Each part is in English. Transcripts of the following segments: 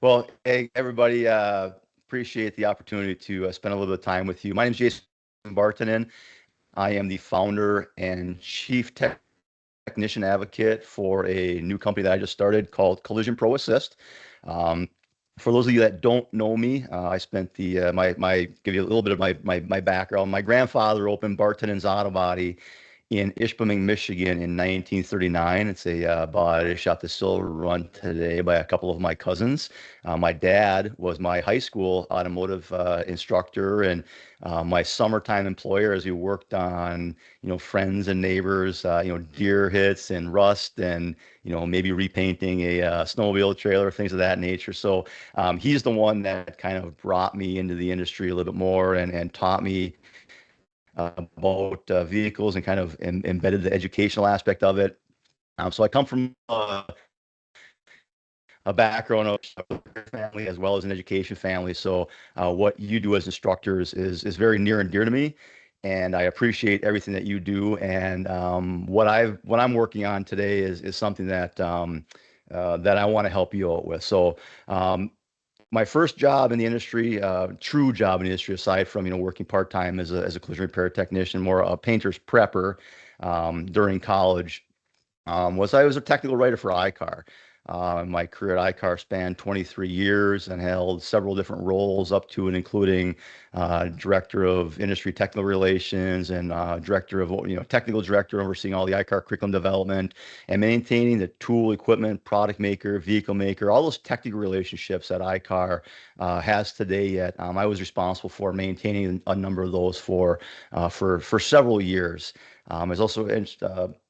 Well, hey, everybody, appreciate the opportunity to spend a little bit of time with you. My name is Jason Bartanen. I am the founder and chief technician advocate for a new company that I just started called Collision ProAssist. Um, for those of you that don't know me, I spent give you a little bit of my background. My grandfather opened Bartanen's Auto Body in Ishpeming, Michigan in 1939. It's a body shop that's still run today by a couple of my cousins. My dad was my high school automotive instructor and my summertime employer as we worked on, friends and neighbors, deer hits and rust and, maybe repainting a snowmobile trailer, things of that nature. So he's the one that kind of brought me into the industry a little bit more and taught me about vehicles and kind of embedded the educational aspect of it. So I come from a background of a family as well as an education family. So what you do as instructors is very near and dear to me, and I appreciate everything that you do. And what I'm working on today is something that I want to help you out with. So my first job in the industry, true job in the industry, aside from working part time as a collision repair technician, more a painter's prepper during college, was I was a technical writer for iCar. My career at iCar spanned 23 years and held several different roles up to and including director of industry technical relations and director of, technical director overseeing all the iCar curriculum development and maintaining the tool, equipment, product maker, vehicle maker, all those technical relationships that iCar has today yet. I was responsible for maintaining a number of those for several years. I was also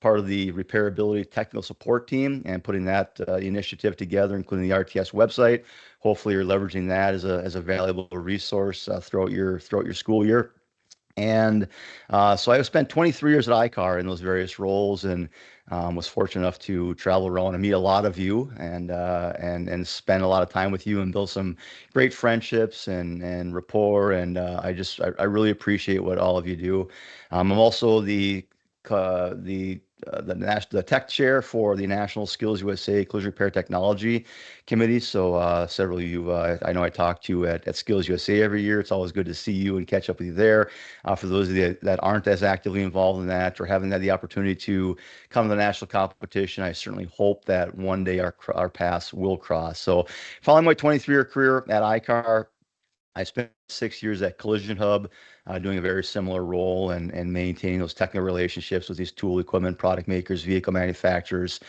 part of the repairability technical support team and putting that initiative together, including the RTS website. Hopefully, you're leveraging that as a valuable resource throughout your school year. And so I spent 23 years at iCar in those various roles, and was fortunate enough to travel around and meet a lot of you, and spend a lot of time with you, and build some great friendships and rapport. And I really appreciate what all of you do. I'm also the tech chair for the National Skills USA Collision Repair Technology Committee. So several of you, I know I talk to at Skills USA every year. It's always good to see you and catch up with you there. For those of you that aren't as actively involved in that or haven't had the opportunity to come to the national competition, I certainly hope that one day our paths will cross. So following my 23-year career at iCar, I spent 6 years at Collision Hub, doing a very similar role and maintaining those technical relationships with these tool, equipment, product makers, vehicle manufacturers.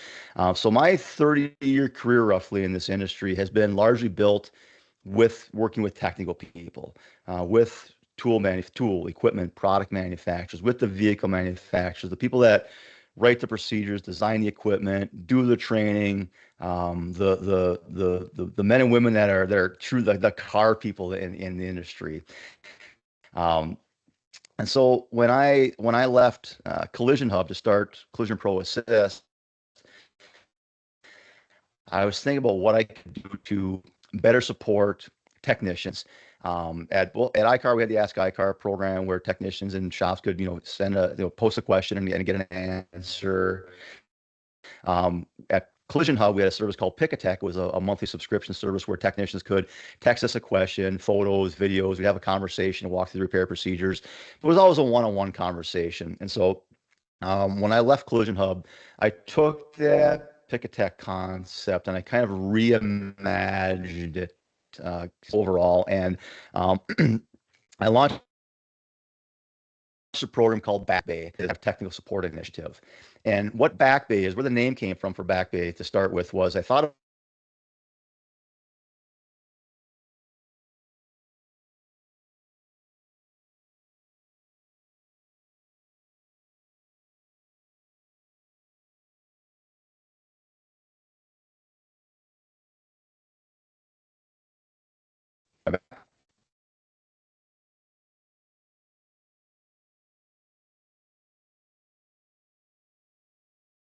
So my 30-year career roughly in this industry has been largely built with working with technical people, with tool, equipment, product manufacturers, with the vehicle manufacturers, the people that write the procedures, design the equipment, do the training, the men and women that are true the car people in the industry. Um, and so when I left Collision Hub to start Collision Pro Assist, I was thinking about what I could do to better support technicians. At iCar, we had the Ask iCar program where technicians and shops could, post a question and get an answer. At Collision Hub, we had a service called Pick a Tech. It was a monthly subscription service where technicians could text us a question, photos, videos. We'd have a conversation, walk through the repair procedures. It was always a one-on-one conversation. And so when I left Collision Hub, I took that Pick a Tech concept and I kind of reimagined it overall. And um, I launched a program called Backbay, a technical support initiative. And what Backbay is, where the name came from for Backbay to start with, was I thought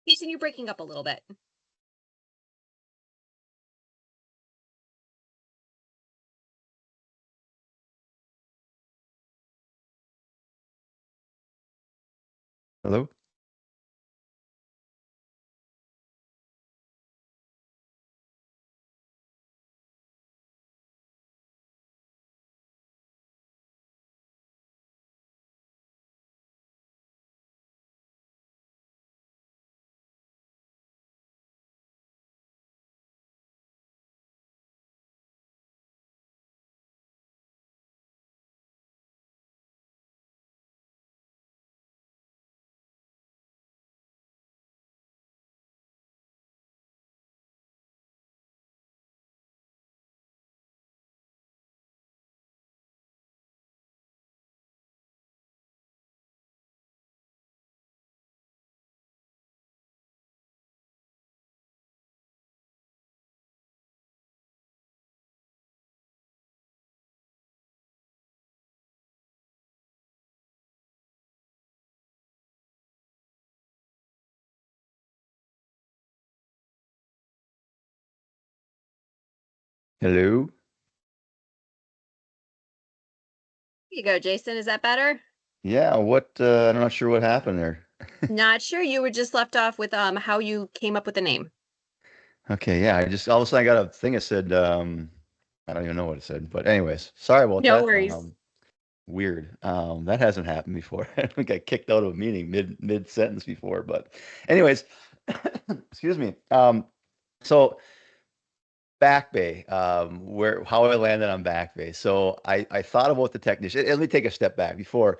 Jason, you're breaking up a little bit. hello. Hello? Here you go, Jason. Is that better? Yeah, I'm not sure what happened there. Not sure. You were just left off with how you came up with the name. Okay, yeah, I just all of a sudden I got a thing that said, I don't even know what it said, but anyways, sorry about No that. worries. Weird. That hasn't happened before. I don't got kicked out of a meeting mid sentence before, but anyways, excuse me. So Backbay, where how I landed on Backbay. So I thought about the technician. Let me take a step back before.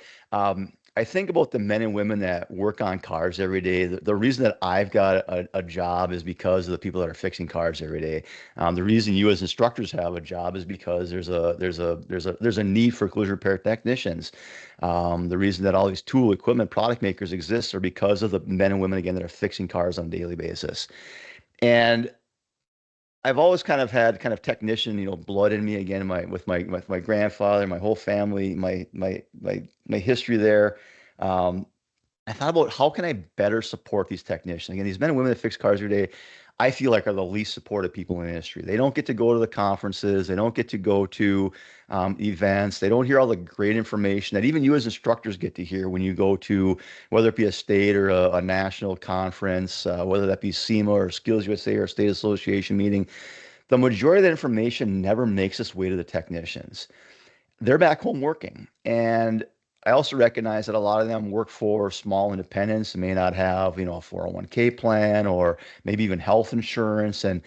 I think about the men and women that work on cars every day. The reason that I've got a job is because of the people that are fixing cars every day. The reason you as instructors have a job is because there's a need for collision repair technicians. The reason that all these tool equipment product makers exist are because of the men and women again that are fixing cars on a daily basis. And I've always kind of had kind of technician, blood in me again, with my grandfather, my whole family, my history there. Um, I thought about how can I better support these technicians? Again, these men and women that fix cars every day, I feel like are the least supported people in the industry. They don't get to go to the conferences. They don't get to go to events. They don't hear all the great information that even you as instructors get to hear when you go to, whether it be a state or a national conference, whether that be SEMA or Skills USA or State Association meeting. The majority of that information never makes its way to the technicians. They're back home working. And I also recognize that a lot of them work for small independents and may not have, a 401k plan or maybe even health insurance. And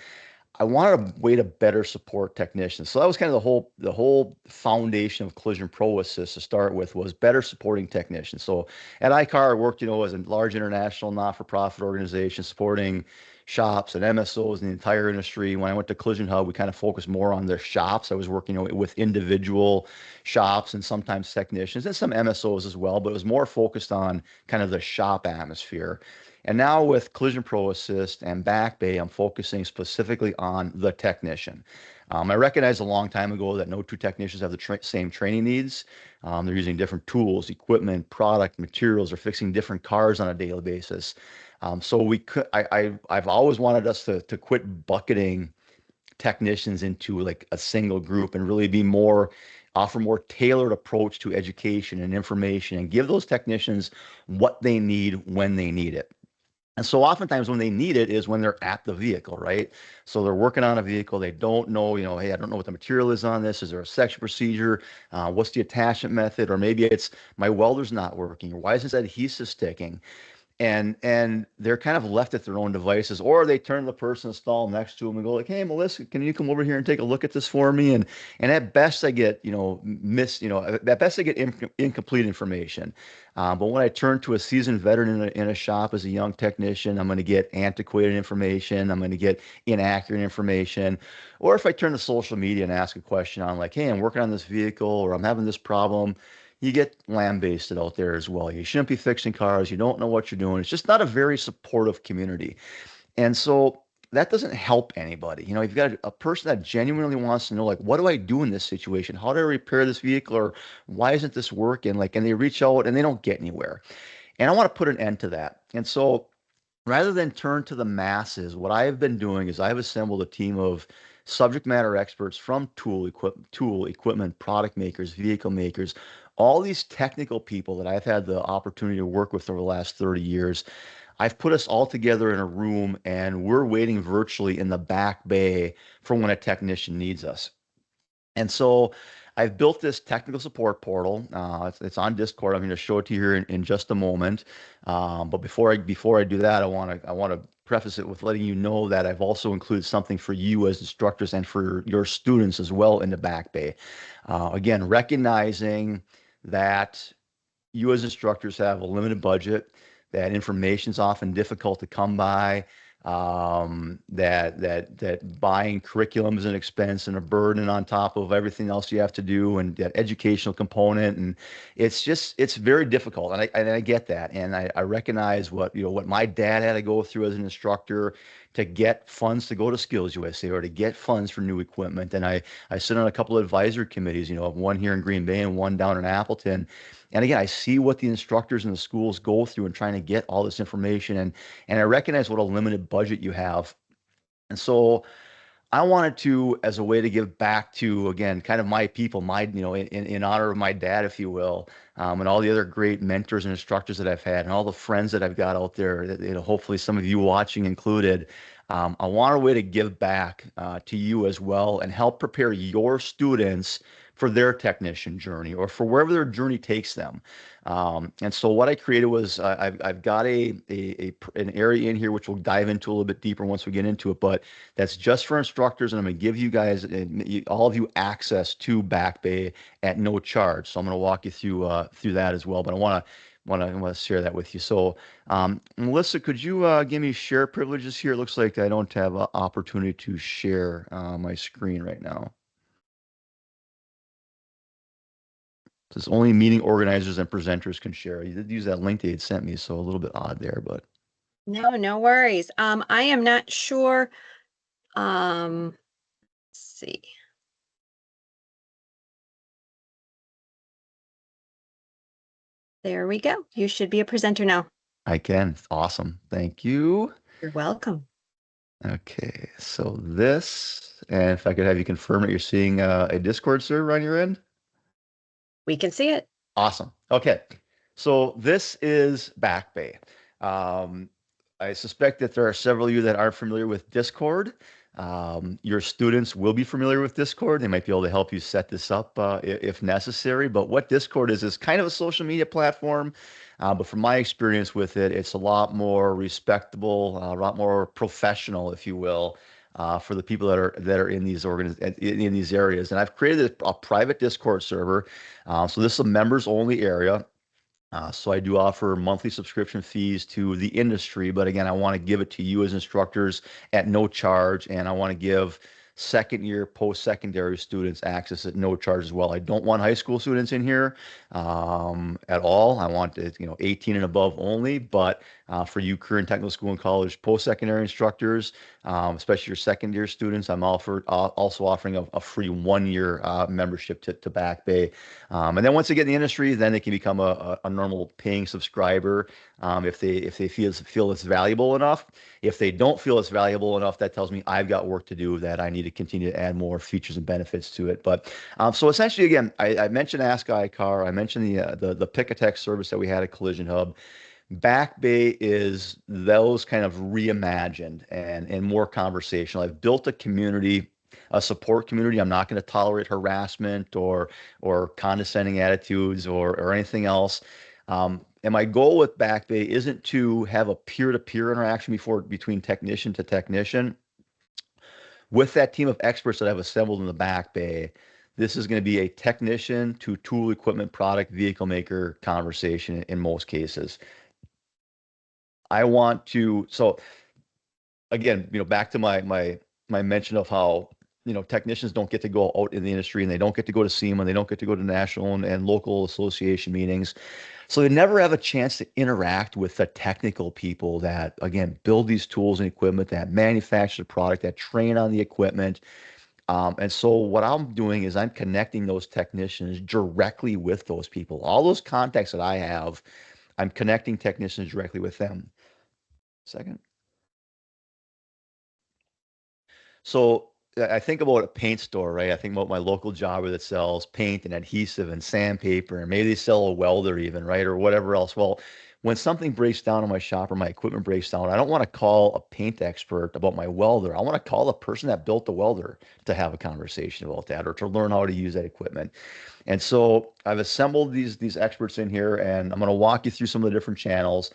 I wanted a way to better support technicians. So that was kind of the whole foundation of Collision Pro Assist to start with was better supporting technicians. So at iCar, I worked, as a large international not-for-profit organization supporting shops and MSOs in the entire industry. When I went to Collision Hub, we kind of focused more on their shops. I was working, with individual shops and sometimes technicians and some MSOs as well, but it was more focused on kind of the shop atmosphere. And now with Collision Pro Assist and Backbay, I'm focusing specifically on the technician. I recognized a long time ago that no two technicians have the same training needs. They're using different tools, equipment, product, materials, or fixing different cars on a daily basis. So we could, I've always wanted us to quit bucketing technicians into like a single group and really offer more tailored approach to education and information and give those technicians what they need when they need it. And so oftentimes when they need it is when they're at the vehicle, right? So they're working on a vehicle. They don't know, hey, I don't know what the material is on this. Is there a section procedure? What's the attachment method? Or maybe it's my welder's not working. Or why isn't that adhesive sticking? And they're kind of left at their own devices, or they turn to the person installed next to them and go like, "Hey, Melissa, can you come over here and take a look at this for me?" And at best, I get at best I get incomplete information. But when I turn to a seasoned veteran in a shop as a young technician, I'm going to get antiquated information. I'm going to get inaccurate information. Or if I turn to social media and ask a question on like, "Hey, I'm working on this vehicle," or "I'm having this problem," you get lambasted out there as well. You shouldn't be fixing cars. You don't know what you're doing. It's just not a very supportive community. And so that doesn't help anybody. You've got a person that genuinely wants to know, like, what do I do in this situation? How do I repair this vehicle? Or why isn't this working? Like, and they reach out and they don't get anywhere. And I want to put an end to that. And so rather than turn to the masses, what I've been doing is I've assembled a team of subject matter experts from tool equipment, product makers, vehicle makers, all these technical people that I've had the opportunity to work with over the last 30 years. I've put us all together in a room and we're waiting virtually in the back bay for when a technician needs us. And so I've built this technical support portal. It's on Discord. I'm going to show it to you here in just a moment. But before I do that, I want to preface it with letting you know that I've also included something for you as instructors and for your students as well in the Back Bay. Again, recognizing that you as instructors have a limited budget, that information is often difficult to come by, that buying curriculum is an expense and a burden on top of everything else you have to do, and that educational component, and it's very difficult, and I get that, and I recognize what my dad had to go through as an instructor to get funds to go to Skills USA or to get funds for new equipment, and I sit on a couple of advisory committees, one here in Green Bay and one down in Appleton. And again, I see what the instructors in the schools go through in trying to get all this information, and I recognize what a limited budget you have. And so I wanted to, as a way to give back to, again, kind of my people, in honor of my dad, if you will, and all the other great mentors and instructors that I've had, and all the friends that I've got out there, that, hopefully some of you watching included. I want a way to give back to you as well and help prepare your students for their technician journey or for wherever their journey takes them. And so what I created was I've got an area in here which we'll dive into a little bit deeper once we get into it, but that's just for instructors, and I'm going to give you guys, all of you, access to Backbay at no charge. So I'm going to walk you through that as well. But I want to share that with you. So, Melissa, could you give me share privileges here? It looks like I don't have an opportunity to share my screen right now. It says only meeting organizers and presenters can share. You did use that link they had sent me, so a little bit odd there, but No worries. I am not sure. Let's see. There we go. You should be a presenter now. I can. Awesome. Thank you. You're welcome. Okay, so this, and if I could have you confirm that you're seeing a Discord server on your end. We can see it. Awesome. Okay, so this is Backbay. I suspect that there are several of you that aren't familiar with Discord. Your students will be familiar with Discord. They might be able to help you set this up if necessary. But what Discord is kind of a social media platform. But from my experience with it, it's a lot more respectable, a lot more professional, if you will, for the people that are in these in these areas. And I've created a private Discord server. So this is a members only area. So I do offer monthly subscription fees to the industry, but again, I want to give it to you as instructors at no charge, and I want to give second year post-secondary students access at no charge as well. I don't want high school students in here at all. I want it, 18 and above only, but for you career and technical school and college post-secondary instructors, especially your second year students, I'm also offering a free 1 year membership to Backbay. And then once they get in the industry, then they can become a normal paying subscriber if they feel it's valuable enough. If they don't feel it's valuable enough, that tells me I've got work to do, that I need to continue to add more features and benefits to it. But so essentially, again, I mentioned Ask iCar. I mentioned the Pick a Tech service that we had at Collision Hub. Backbay is those kind of reimagined and more conversational. I've built a community, a support community. I'm not going to tolerate harassment or condescending attitudes or anything else. And my goal with Backbay isn't to have a peer-to-peer interaction between technician to technician. With that team of experts that I've assembled in the Backbay, this is going to be a technician to tool, equipment, product, vehicle maker conversation in most cases. I want to, so again, back to my mention of how, technicians don't get to go out in the industry, and they don't get to go to SEMA, they don't get to go to national and local association meetings. So they never have a chance to interact with the technical people that, again, build these tools and equipment, that manufacture the product, that train on the equipment. And so what I'm doing is I'm connecting those technicians directly with those people. All those contacts that I have, I'm connecting technicians directly with them. Second. So I think about a paint store, right? I think about my local jobber that sells paint and adhesive and sandpaper, and maybe they sell a welder even, right? Or whatever else. Well, when something breaks down in my shop or my equipment breaks down, I don't want to call a paint expert about my welder. I want to call the person that built the welder to have a conversation about that or to learn how to use that equipment. And so I've assembled these experts in here, and I'm going to walk you through some of the different channels.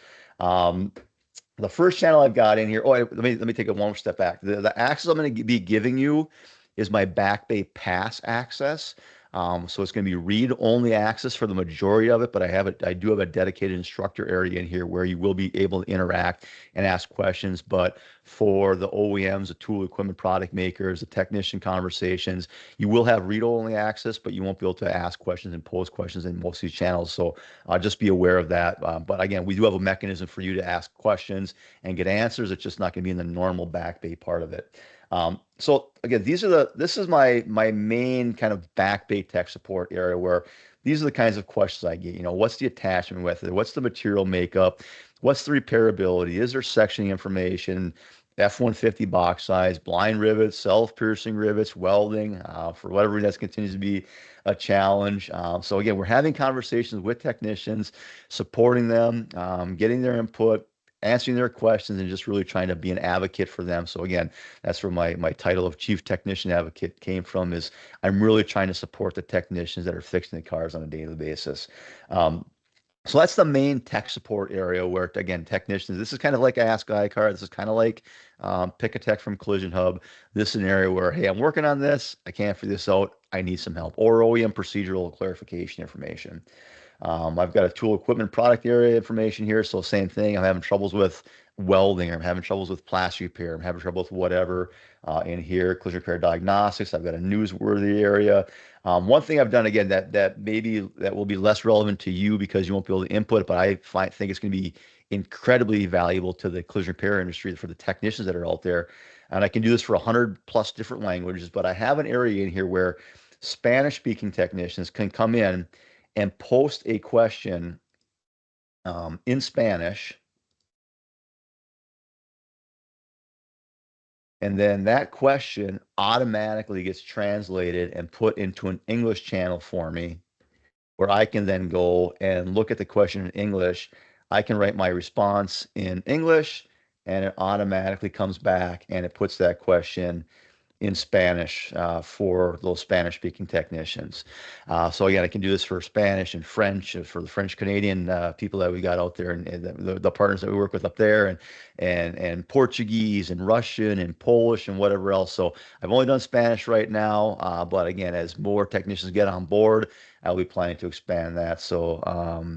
The first channel I've got in here, let me take it one step back. The access I'm going to be giving you is my Backbay Pass access. So it's going to be read-only access for the majority of it, but I do have a dedicated instructor area in here where you will be able to interact and ask questions. But for the OEMs, the tool equipment product makers, the technician conversations, you will have read-only access, but you won't be able to ask questions and pose questions in most of these channels. So just be aware of that. But again, we do have a mechanism for you to ask questions and get answers. It's just not going to be in the normal Backbay part of it. So again, this is my main kind of Backbay tech support area, where these are the kinds of questions I get. What's the attachment with it? What's the material makeup? What's the repairability? Is there sectioning information? F-150 box size, blind rivets, self-piercing rivets, welding, for whatever reason that continues to be a challenge. So again, we're having conversations with technicians, supporting them, getting their input, answering their questions, and just really trying to be an advocate for them. So again, that's where my title of Chief Technician Advocate came from, is I'm really trying to support the technicians that are fixing the cars on a daily basis. So that's the main tech support area where, again, technicians, this is kind of like Ask iCar. This is kind of like Pick a Tech from Collision Hub. This is an area where, hey, I'm working on this. I can't figure this out. I need some help. Or OEM procedural clarification information. I've got a tool equipment product area information here. So same thing. I'm having troubles with welding, or I'm having troubles with plastic repair. I'm having trouble with whatever in here. Collision repair diagnostics. I've got a newsworthy area. One thing I've done, again, that maybe that will be less relevant to you because you won't be able to input it, but I think it's going to be incredibly valuable to the collision repair industry for the technicians that are out there. And I can do this for 100+ different languages, but I have an area in here where Spanish speaking technicians can come in and post a question in Spanish. And then that question automatically gets translated and put into an English channel for me, where I can then go and look at the question in English. I can write my response in English, and it automatically comes back and it puts that question in Spanish for those Spanish-speaking technicians. So again, I can do this for Spanish and French, for the French Canadian people that we got out there, and the partners that we work with up there, and Portuguese and Russian and Polish and whatever else. So I've only done Spanish right now, but again, as more technicians get on board, I'll be planning to expand that. So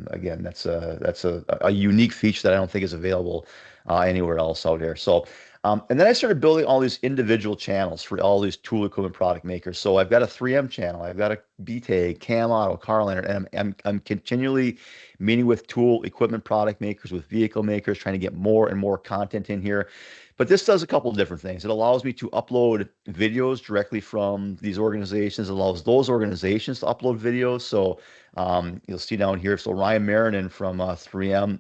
again, that's a unique feature that I don't think is available anywhere else out here. So. And then I started building all these individual channels for all these tool equipment product makers. So I've got a 3M channel, I've got a BTAG, Cam Auto, Carliner, and I'm continually meeting with tool equipment product makers, with vehicle makers, trying to get more and more content in here. But this does a couple of different things. It allows me to upload videos directly from these organizations. It allows those organizations to upload videos. So you'll see down here, so Ryan Marinin from 3M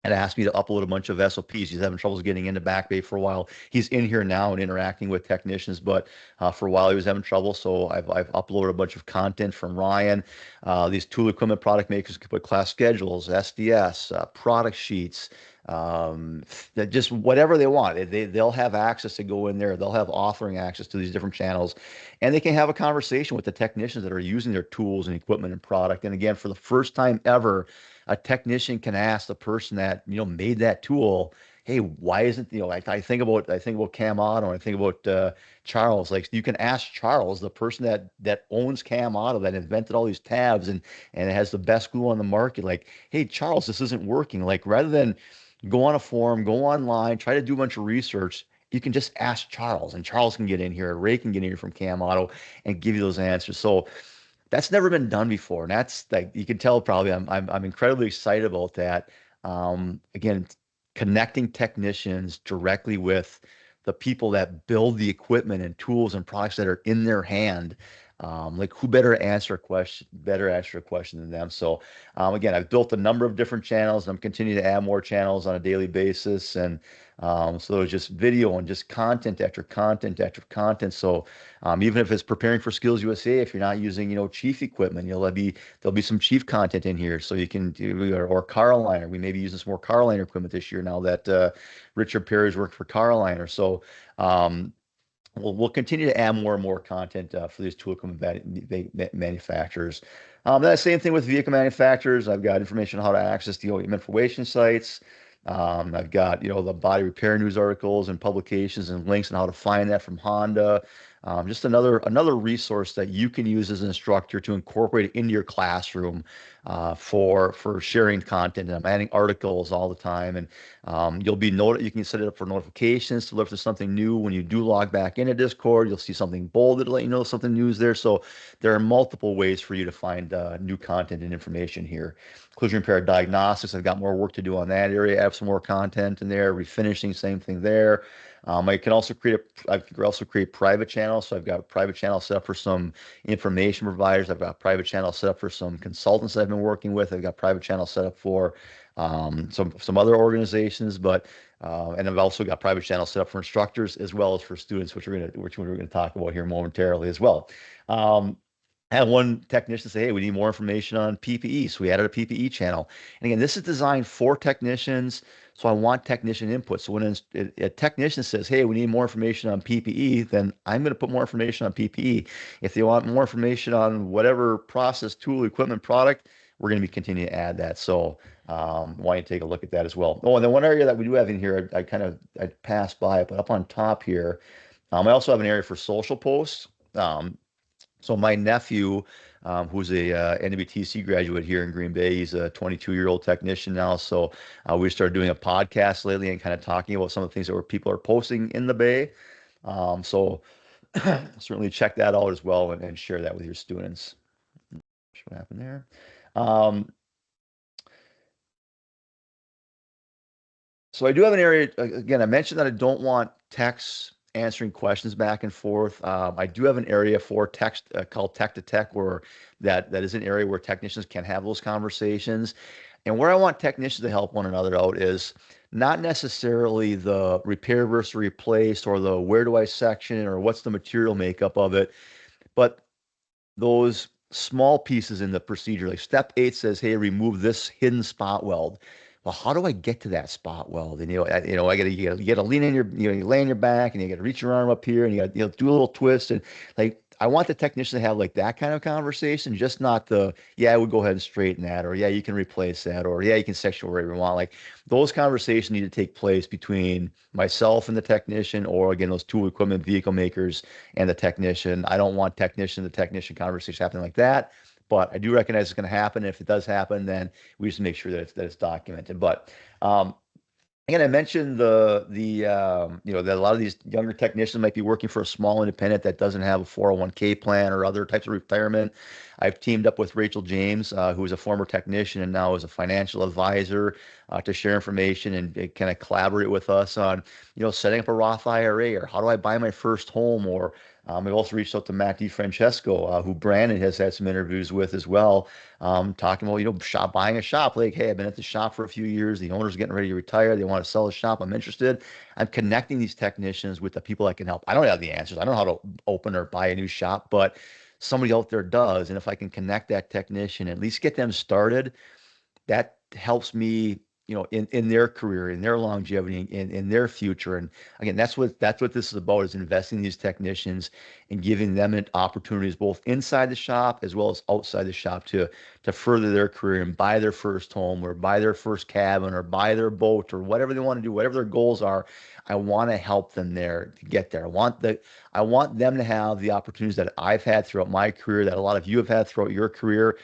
and asked me to upload a bunch of SOPs. He's having troubles getting into Backbay for a while. He's in here now and interacting with technicians, but for a while he was having trouble. So I've uploaded a bunch of content from Ryan. These tool equipment product makers can put class schedules, SDS, product sheets, that just whatever they want. They'll have access to go in there. They'll have authoring access to these different channels, and they can have a conversation with the technicians that are using their tools and equipment and product. And again, for the first time ever, a technician can ask the person that made that tool, hey, why isn't like I think about Cam Auto, I think about Charles. Like, you can ask Charles, the person that owns Cam Auto, that invented all these tabs and it has the best glue on the market. Like, hey Charles, this isn't working. Like, rather than go on a forum, go online, try to do a bunch of research, you can just ask Charles, and Charles can get in here, Ray can get in here from Cam Auto and give you those answers. So that's never been done before, and that's, like, you can tell probably I'm incredibly excited about that. Again, connecting technicians directly with the people that build the equipment and tools and products that are in their hand. Like, who better answer a question than them? So again, I've built a number of different channels, and I'm continuing to add more channels on a daily basis. And so there's just video and just content after content after content. So even if it's preparing for Skills USA, if you're not using Chief equipment, there'll be some Chief content in here. So you can do, or Carliner. We may be using some more Carliner equipment this year now that Richard Perry's worked for Carliner. So we'll continue to add more and more content for these tool equipment manufacturers. That same thing with vehicle manufacturers. I've got information on how to access the OEM information sites. I've got the body repair news articles and publications and links on how to find that from Honda. Just another resource that you can use as an instructor to incorporate it into your classroom for sharing content. And I'm adding articles all the time, and you can set it up for notifications to look for something new. When you do log back into Discord, you'll see something bolded to let you know something new is there. So there are multiple ways for you to find new content and information here. Collision repair diagnostics, I've got more work to do on that area. I have some more content in there. Refinishing, same thing there. I can also create private channels. So I've got a private channel set up for some information providers. I've got a private channel set up for some consultants that I've been working with. I've got private channel set up for some other organizations, and I've also got private channels set up for instructors as well as for students, which we're gonna talk about here momentarily as well. Um, I had one technician say, "Hey, we need more information on PPE," so we added a PPE channel. And again, this is designed for technicians, so I want technician input. So when a technician says, "Hey, we need more information on PPE," then I'm going to put more information on PPE. If they want more information on whatever process, tool, equipment, product, we're going to be continuing to add that. So why don't you take a look at that as well? Oh, and then one area that we do have in here, I passed by it, but up on top here, I also have an area for social posts. So my nephew, who's a NWTC graduate here in Green Bay, he's a 22-year-old technician now. So we started doing a podcast lately and kind of talking about some of the things that people are posting in the Bay. So certainly check that out as well and share that with your students. What happened there? Um, So I do have an area, again, I mentioned that I don't want techs answering questions back and forth. I do have an area for text called Tech to Tech, where that is an area where technicians can have those conversations. And where I want technicians to help one another out is not necessarily the repair versus replace or the where do I section or what's the material makeup of it, but those small pieces in the procedure. Like step 8 says, "Hey, remove this hidden spot weld." Well, how do I get to that spot weld? And you gotta lean in you lay on your back, and you gotta reach your arm up here, and you gotta do a little twist, and like I want the technician to have like that kind of conversation, just not the yeah, we'll go ahead and straighten that, or yeah, you can replace that, or yeah, you can section wherever you want. Like those conversations need to take place between myself and the technician, or again, those tool equipment vehicle makers and the technician. I don't want technician to technician conversation happening like that, but I do recognize it's going to happen. If it does happen, then we just make sure that it's documented. But again, I mentioned that a lot of these younger technicians might be working for a small independent that doesn't have a 401k plan or other types of retirement. I've teamed up with Rachel James, who is a former technician and now is a financial advisor, to share information and kind of collaborate with us on, setting up a Roth IRA, or how do I buy my first home, or we've also reached out to Matt DiFrancesco, who Brandon has had some interviews with as well, talking about, buying a shop. Like, hey, I've been at the shop for a few years. The owner's getting ready to retire. They want to sell the shop. I'm interested. I'm connecting these technicians with the people that can help. I don't have the answers. I don't know how to open or buy a new shop, but somebody out there does. And if I can connect that technician, at least get them started, that helps me, in their career, in their longevity, in their future. And again, that's what this is about, is investing in these technicians and giving them opportunities both inside the shop as well as outside the shop to further their career and buy their first home or buy their first cabin or buy their boat or whatever they want to do, whatever their goals are. I want to help them there to get there. I want them to have the opportunities that I've had throughout my career, that a lot of you have had throughout your career.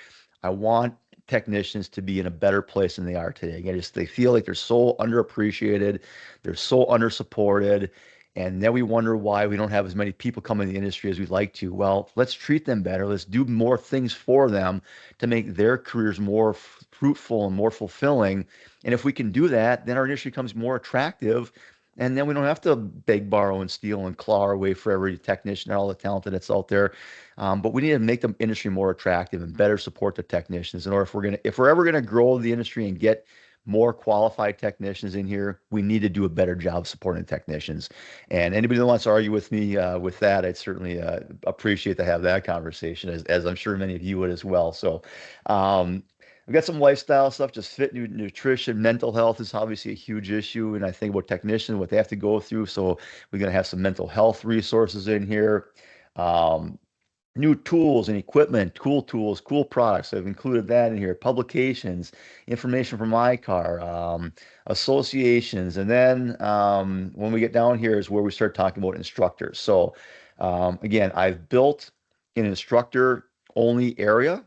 I want technicians to be in a better place than they are today. Again, they feel like they're so underappreciated, they're so undersupported, and then we wonder why we don't have as many people come in the industry as we'd like to. Well, let's treat them better. Let's do more things for them to make their careers more fruitful and more fulfilling. And if we can do that, then our industry becomes more attractive. And then we don't have to beg, borrow, and steal and claw our way for every technician and all the talent that's out there. But we need to make the industry more attractive and better support the technicians. In order, if we're ever gonna grow the industry and get more qualified technicians in here, we need to do a better job supporting technicians. And anybody that wants to argue with me with that, I'd certainly appreciate to have that conversation, as I'm sure many of you would as well. So I've got some lifestyle stuff, just fit, nutrition, mental health is obviously a huge issue. And I think about technicians, what they have to go through. So we're going to have some mental health resources in here. New tools and equipment, cool tools, cool products. I've included that in here. Publications, information from iCar, associations. And then when we get down here is where we start talking about instructors. So again, I've built an instructor only area.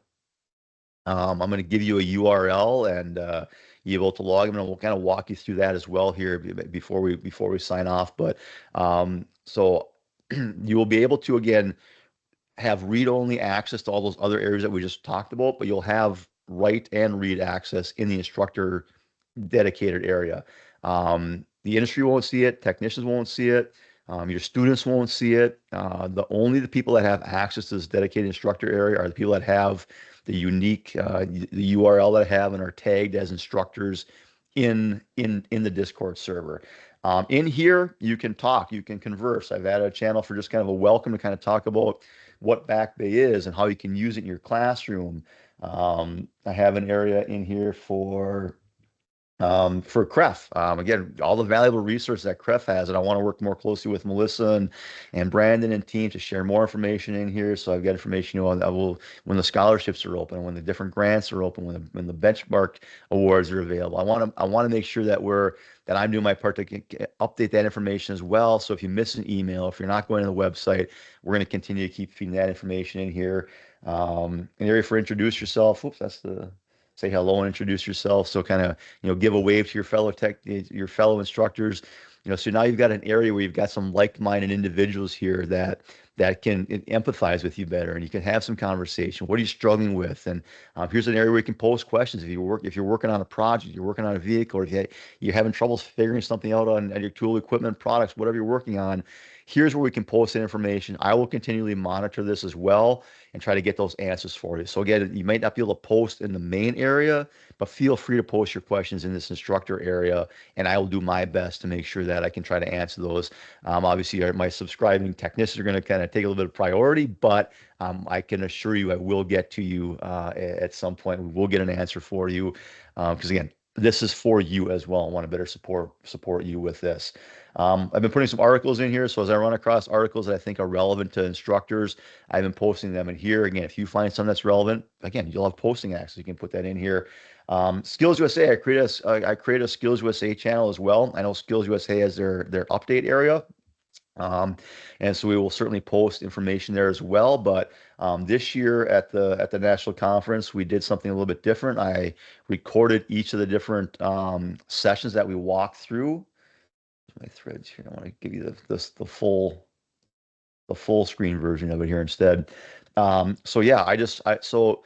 I'm going to give you a URL and you're able to log in, and we'll kind of walk you through that as well here before we sign off. But so you will be able to, again, have read-only access to all those other areas that we just talked about, but you'll have write and read access in the instructor dedicated area. The industry won't see it. Technicians won't see it. Your students won't see it. The people that have access to this dedicated instructor area are the people that have the unique the URL that I have and are tagged as instructors in the Discord server. In here, you can talk, you can converse. I've added a channel for just kind of a welcome to kind of talk about what Backbay is and how you can use it in your classroom. I have an area in here for CREF. Again, all the valuable resources that CREF has, and I want to work more closely with Melissa and Brandon and team to share more information in here. So I've got information, when the scholarships are open, when the different grants are open, when the benchmark awards are available. I want to make sure that I'm doing my part to update that information as well. So if you miss an email, if you're not going to the website, we're going to continue to keep feeding that information in here. An area for introduce yourself. Oops, that's the say hello and introduce yourself. So kind of, give a wave to your fellow instructors. So now you've got an area where you've got some like-minded individuals here that can empathize with you better, and you can have some conversation. What are you struggling with? And here's an area where you can pose questions. If you're working on a project, you're working on a vehicle, or if you're having trouble figuring something out on your tool, equipment, products, whatever you're working on, here's where we can post that information. I will continually monitor this as well and try to get those answers for you. So again, you might not be able to post in the main area, but feel free to post your questions in this instructor area, and I will do my best to make sure that I can try to answer those. Obviously, my subscribing technicians are going to kind of take a little bit of priority, but I can assure you I will get to you at some point. We will get an answer for you because again, this is for you as well. I want to better support you with this. I've been putting some articles in here, so as I run across articles that I think are relevant to instructors, I've been posting them in here. Again, if you find something that's relevant, again, you'll have posting access. You can put that in here. Skills USA, I create a Skills USA channel as well. I know Skills USA has their update area. And so we will certainly post information there as well. But this year at the national conference, we did something a little bit different. I recorded each of the different sessions that we walked through. My threads here. I want to give you the full screen version of it here instead. So yeah, so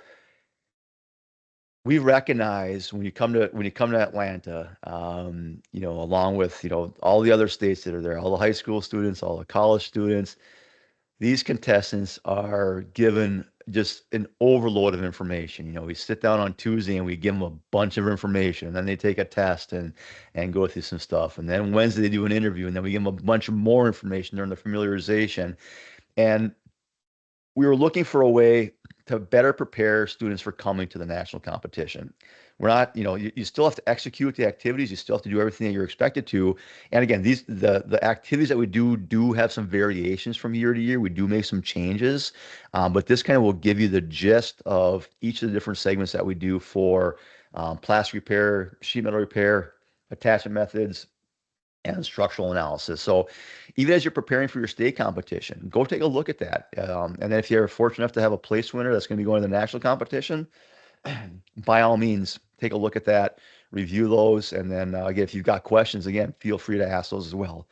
we recognize when you come to Atlanta, along with all the other states that are there, all the high school students, all the college students, these contestants are given just an overload of information. We sit down on Tuesday and we give them a bunch of information, and then they take a test and go through some stuff. And then Wednesday they do an interview, and then we give them a bunch of more information during the familiarization. And we were looking for a way to better prepare students for coming to the national competition. We're not, you still have to execute the activities. You still have to do everything that you're expected to. And again, the activities that we do have some variations from year to year. We do make some changes, but this kind of will give you the gist of each of the different segments that we do for plastic repair, sheet metal repair, attachment methods, and structural analysis. So even as you're preparing for your state competition, go take a look at that. And then if you're fortunate enough to have a place winner that's going to be going to the national competition, by all means, take a look at that, review those, and then again, if you've got questions, again, feel free to ask those as well.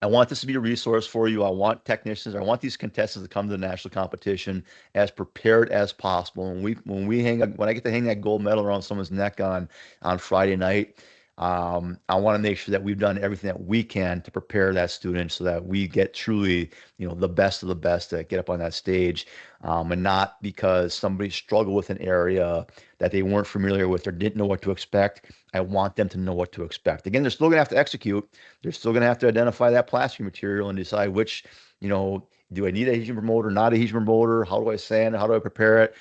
I want this to be a resource for you. I want technicians, I want these contestants to come to the national competition as prepared as possible. When I get to hang that gold medal around someone's neck on Friday night, I want to make sure that we've done everything that we can to prepare that student so that we get truly, the best of the best to get up on that stage, and not because somebody struggled with an area that they weren't familiar with or didn't know what to expect. I want them to know what to expect. Again, they're still going to have to execute. They're still going to have to identify that plastering material and decide which, do I need a adhesion promoter, not a adhesion promoter? How do I sand it? How do I prepare it?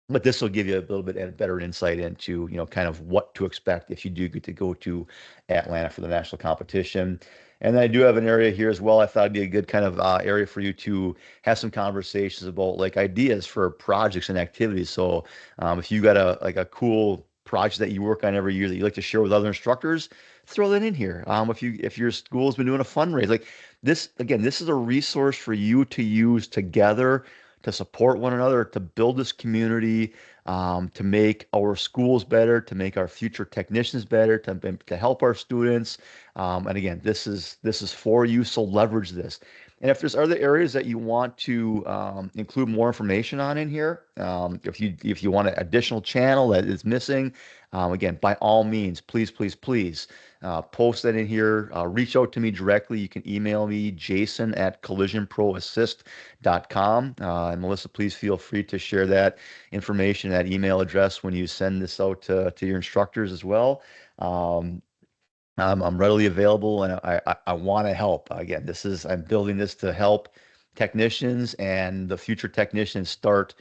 But this will give you a little bit better insight into, kind of what to expect if you do get to go to Atlanta for the national competition. And then I do have an area here as well. I thought it'd be a good kind of area for you to have some conversations about like ideas for projects and activities. So if you got a cool project that you work on every year that you like to share with other instructors, throw that in here. If your school's been doing a fundraiser, like this, again, this is a resource for you to use together to support one another, to build this community, to make our schools better, to make our future technicians better, to help our students. And again, this is for you, so leverage this. And if there's other areas that you want to include more information on in here, if you want an additional channel that is missing, again, by all means, please, please, please post that in here. Reach out to me directly. You can email me, Jason at collisionproassist.com. And Melissa, please feel free to share that information, that email address when you send this out to your instructors as well. I'm readily available, and I want to help. Again, I'm building this to help technicians, and the future technicians start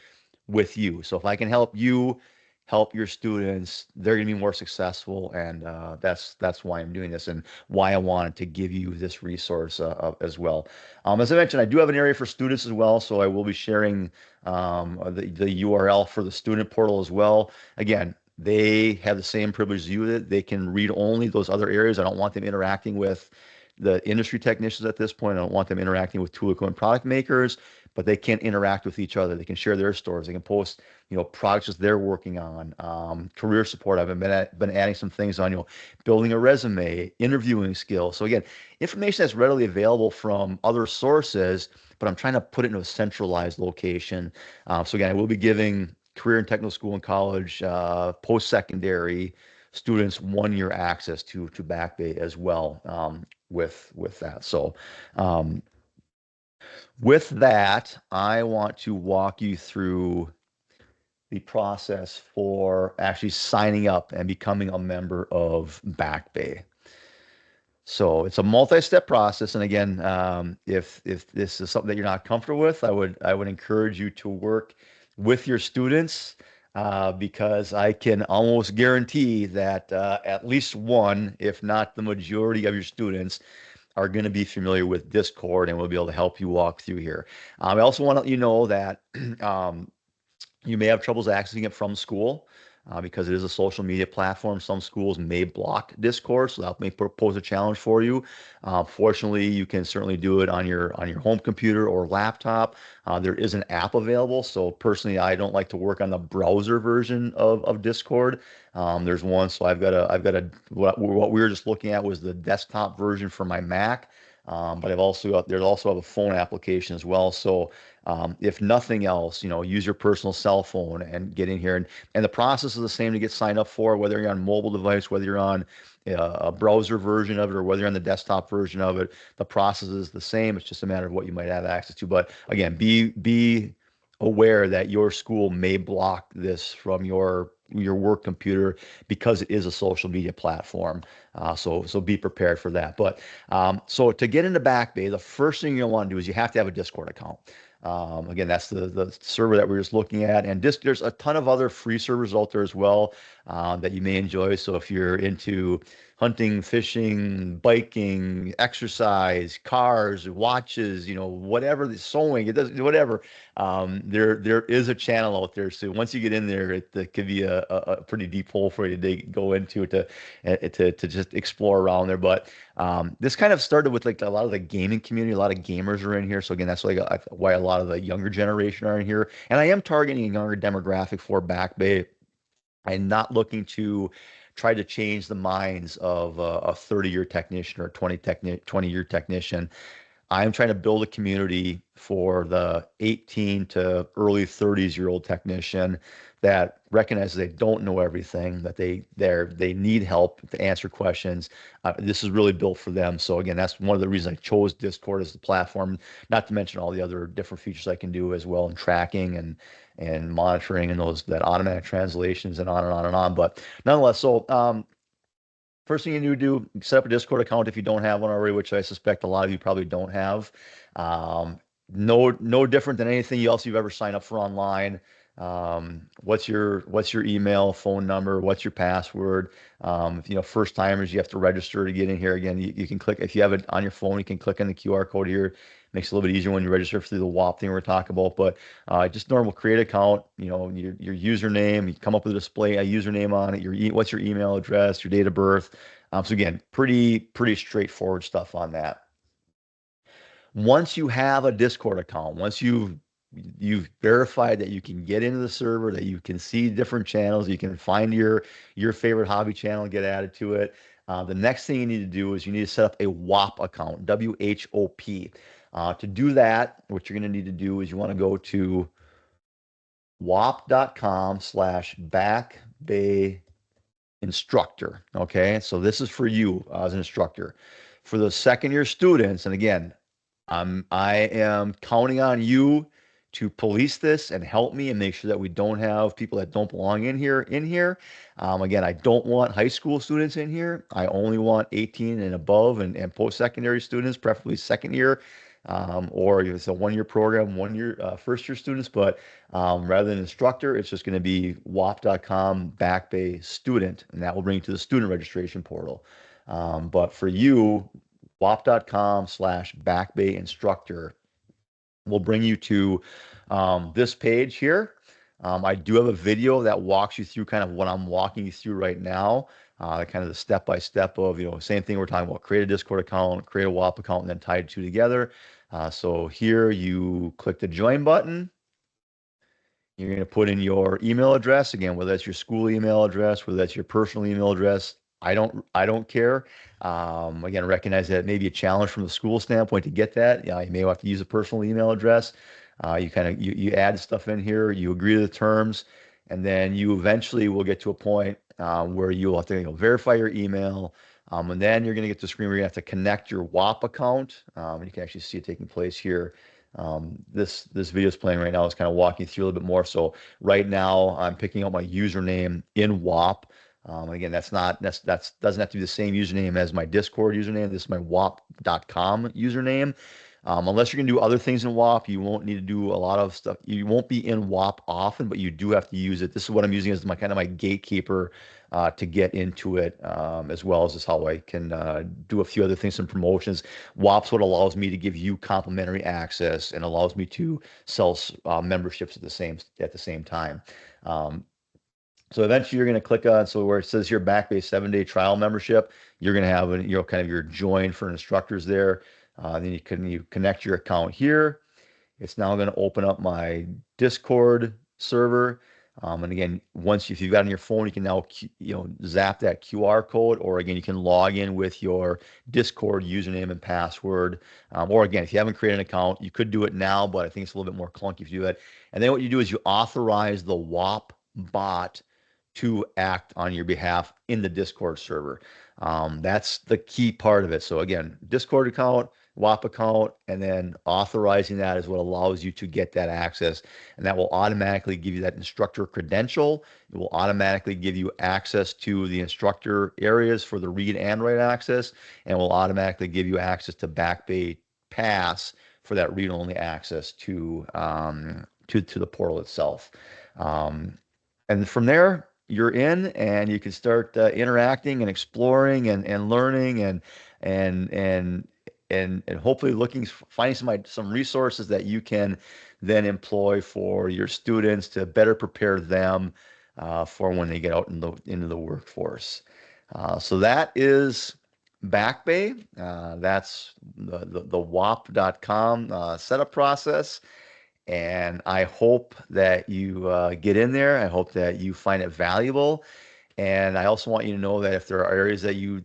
with you. So if I can help you help your students, they're going to be more successful, and that's why I'm doing this and why I wanted to give you this resource as well. As I mentioned, I do have an area for students as well, so I will be sharing the URL for the student portal as well. Again, they have the same privilege as you. They can read only those other areas. I don't want them interacting with the industry technicians at this point. I don't want them interacting with tool equipment product makers, but they can interact with each other. They can share their stories. They can post, projects that they're working on, career support. I've been adding some things on, building a resume, interviewing skills. So again, information that's readily available from other sources, but I'm trying to put it in a centralized location. So again, I will be giving career and technical school and college, post-secondary students 1 year access to Backbay as well, with that. So with that, I want to walk you through the process for actually signing up and becoming a member of Backbay. So it's a multi-step process, and again, if this is something that you're not comfortable with, I would encourage you to work with your students, because I can almost guarantee that at least one, if not the majority of your students, are going to be familiar with Discord, and we'll be able to help you walk through here. I also want to let you know that you may have troubles accessing it from school, because it is a social media platform. Some schools may block Discord, so that may pose a challenge for you. Fortunately, you can certainly do it on your home computer or laptop. There is an app available. So personally, I don't like to work on the browser version of Discord. There's one. So what we were just looking at was the desktop version for my Mac. But there's also have a phone application as well. So if nothing else, use your personal cell phone and get in here. And the process is the same to get signed up for, whether you're on mobile device, whether you're on a browser version of it, or whether you're on the desktop version of it. The process is the same. It's just a matter of what you might have access to. But again, be aware that your school may block this from your work computer because it is a social media platform. So be prepared for that. But so to get into Backbay, the first thing you'll want to do is you have to have a Discord account. Again, that's the server that we're just looking at. And there's a ton of other free servers out there as well, that you may enjoy. So if you're into hunting, fishing, biking, exercise, cars, watches, whatever, the sewing, it does whatever. There is a channel out there. So once you get in there, it could be a pretty deep hole for you to go into to just explore around there. But this kind of started with like a lot of the gaming community. A lot of gamers are in here. So again, that's like why a lot of the younger generation are in here. And I am targeting a younger demographic for Backbay. I'm not looking to try to change the minds of a 30-year technician or 20-year technician. I'm trying to build a community for the 18 to early 30s-year-old technician that recognizes they don't know everything, that they need help to answer questions. This is really built for them. So again, that's one of the reasons I chose Discord as the platform, not to mention all the other different features I can do as well in tracking and monitoring and that automatic translations and on and on and on. But nonetheless, so first thing you need to do, set up a Discord account if you don't have one already, which I suspect a lot of you probably don't have. No different than anything else you've ever signed up for online. What's your email, phone number, what's your password? First timers, you have to register to get in here. Again, you can click, if you have it on your phone, you can click on the QR code here. Makes it a little bit easier when you register through the WAP thing we're talking about. But just normal create account, your username, you come up with a display, a username on it, what's your email address, your date of birth. So again, pretty straightforward stuff on that. Once you have a Discord account, once you've verified that you can get into the server, that you can see different channels, you can find your favorite hobby channel and get added to it. The next thing you need to do is you need to set up a WAP account, WHOP. To do that, what you're going to need to do is you want to go to whop.com/backbay instructor. Okay, so this is for you as an instructor. For the second year students, and again, I am counting on you to police this and help me and make sure that we don't have people that don't belong in here. Again, I don't want high school students in here. I only want 18 and above and post-secondary students, preferably second year, or if it's a 1-year program, 1 year first year students. But rather than instructor, it's just going to be whop.com backbay student, and that will bring you to the student registration portal. But for you, whop.com/backbay instructor will bring you to this page here. I do have a video that walks you through kind of what I'm walking you through right now, kind of the step-by-step of, same thing we're talking about, create a Discord account, create a WAP account, and then tie the two together. So here you click the join button. You're going to put in your email address, again, whether that's your school email address, whether that's your personal email address. I don't care. Again, recognize that it may be a challenge from the school standpoint to get that. You may have to use a personal email address. You add stuff in here, you agree to the terms, and then you eventually will get to a point where you'll have to verify your email. And then you're going to get to the screen where you have to connect your WAP account. You can actually see it taking place here. This video is playing right now. It's kind of walking through a little bit more. So right now I'm picking out my username in WAP. Again, that doesn't have to be the same username as my Discord username. This is my whop.com username. Unless you're going to do other things in WAP, you won't need to do a lot of stuff. You won't be in WAP often, but you do have to use it. This is what I'm using as my kind of my gatekeeper to get into it, as well as how I can do a few other things, some promotions. WAP's what allows me to give you complimentary access and allows me to sell memberships at the same time. So eventually you're going to click on, so where it says here Backbay 7-day trial membership, you're going to have kind of your join for instructors there. Then you connect your account here. It's now going to open up my Discord server. And again, if you've got it on your phone, you can now zap that QR code, or again, you can log in with your Discord username and password. Or again, if you haven't created an account, you could do it now, but I think it's a little bit more clunky if you do that. And then what you do is you authorize the WAP bot to act on your behalf in the Discord server. That's the key part of it. So again, Discord account, WAP account, and then authorizing that is what allows you to get that access. And that will automatically give you that instructor credential. It will automatically give you access to the instructor areas for the read and write access, and will automatically give you access to Backbay Pass for that read-only access to the portal itself. And from there, you're in, and you can start interacting and exploring and learning and hopefully finding some resources that you can then employ for your students to better prepare them for when they get out into the workforce. So that is Backbay. That's the whop.com setup process. And I hope that you get in there. I hope that you find it valuable. And I also want you to know that if there are areas that you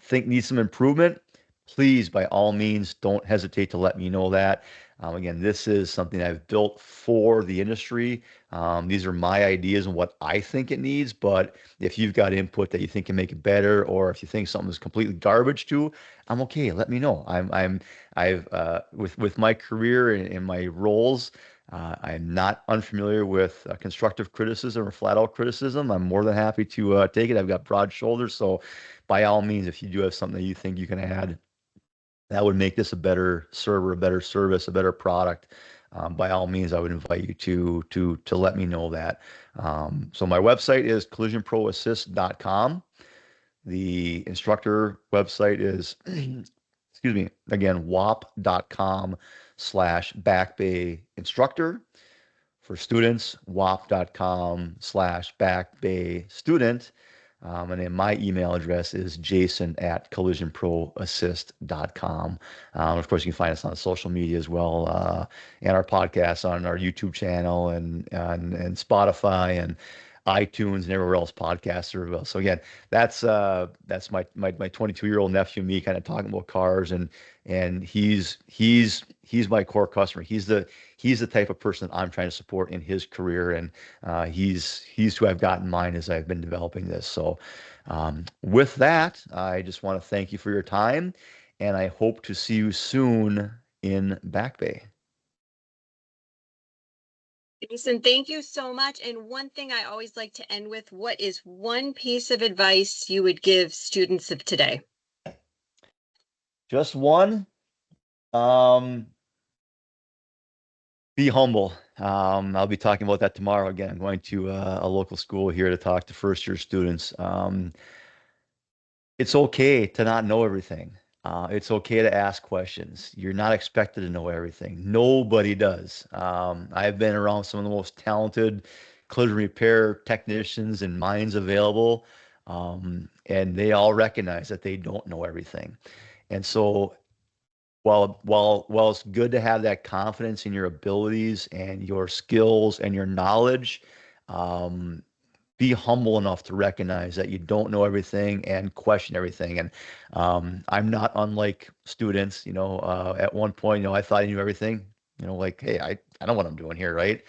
think need some improvement, please, by all means, don't hesitate to let me know that. Again, this is something I've built for the industry. These are my ideas and what I think it needs. But if you've got input that you think can make it better, or if you think something is completely garbage too, I'm okay. Let me know. With my career and my roles, I'm not unfamiliar with constructive criticism or flat out criticism. I'm more than happy to take it. I've got broad shoulders. So by all means, if you do have something that you think you can add that would make this a better server, a better service, a better product, by all means, I would invite you to let me know that. So my website is collisionproassist.com. The instructor website is, excuse me, again, whop.com/backbay instructor. For students, whop.com/backbay student. And then my email address is jason@collisionproassist.com. Of course, you can find us on social media as well, and our podcast on our YouTube channel and Spotify and iTunes and everywhere else podcasts are available. So again, that's my 22-year-old nephew and me kind of talking about cars, and he's my core customer. He's the type of person that I'm trying to support in his career, and he's who I've got in mind as I've been developing this. So with that, I just want to thank you for your time, and I hope to see you soon in Backbay. Jason, thank you so much. And one thing I always like to end with, what is one piece of advice you would give students of today? Just one. Be humble. I'll be talking about that tomorrow again. I'm going to a local school here to talk to first year students. It's okay to not know everything. It's okay to ask questions. You're not expected to know everything. Nobody does. I've been around some of the most talented collision repair technicians and minds available, and they all recognize that they don't know everything. And so while it's good to have that confidence in your abilities and your skills and your knowledge, um, be humble enough to recognize that you don't know everything and question everything. And I'm not unlike students. At one point, I thought I knew everything. Like, hey, I know what I'm doing here, right?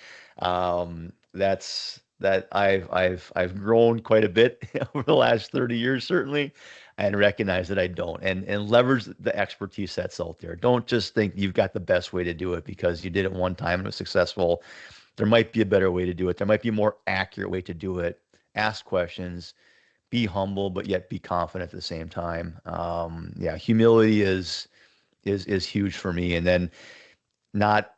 That's that I've grown quite a bit over the last 30 years, certainly, and recognize that I don't, and leverage the expertise that's out there. Don't just think you've got the best way to do it because you did it one time and it was successful. There might be a better way to do it. There might be a more accurate way to do it. Ask questions, be humble, but yet be confident at the same time. Yeah, humility is huge for me. Not,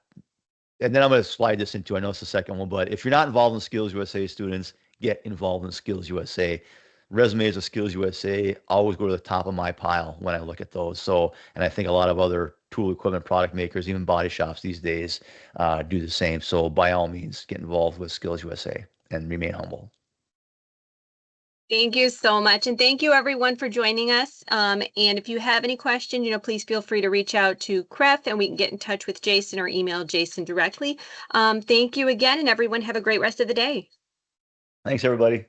and then I'm going to slide this into, I know it's the second one, but if you're not involved in Skills USA students, get involved in Skills USA. Resumes of Skills USA always go to the top of my pile when I look at those. So, and I think a lot of other tool equipment product makers, even body shops these days, do the same. So by all means, get involved with Skills USA and remain humble. Thank you so much. And thank you everyone for joining us. And if you have any questions, please feel free to reach out to CREF and we can get in touch with Jason or email Jason directly. Thank you again, and everyone have a great rest of the day. Thanks, everybody.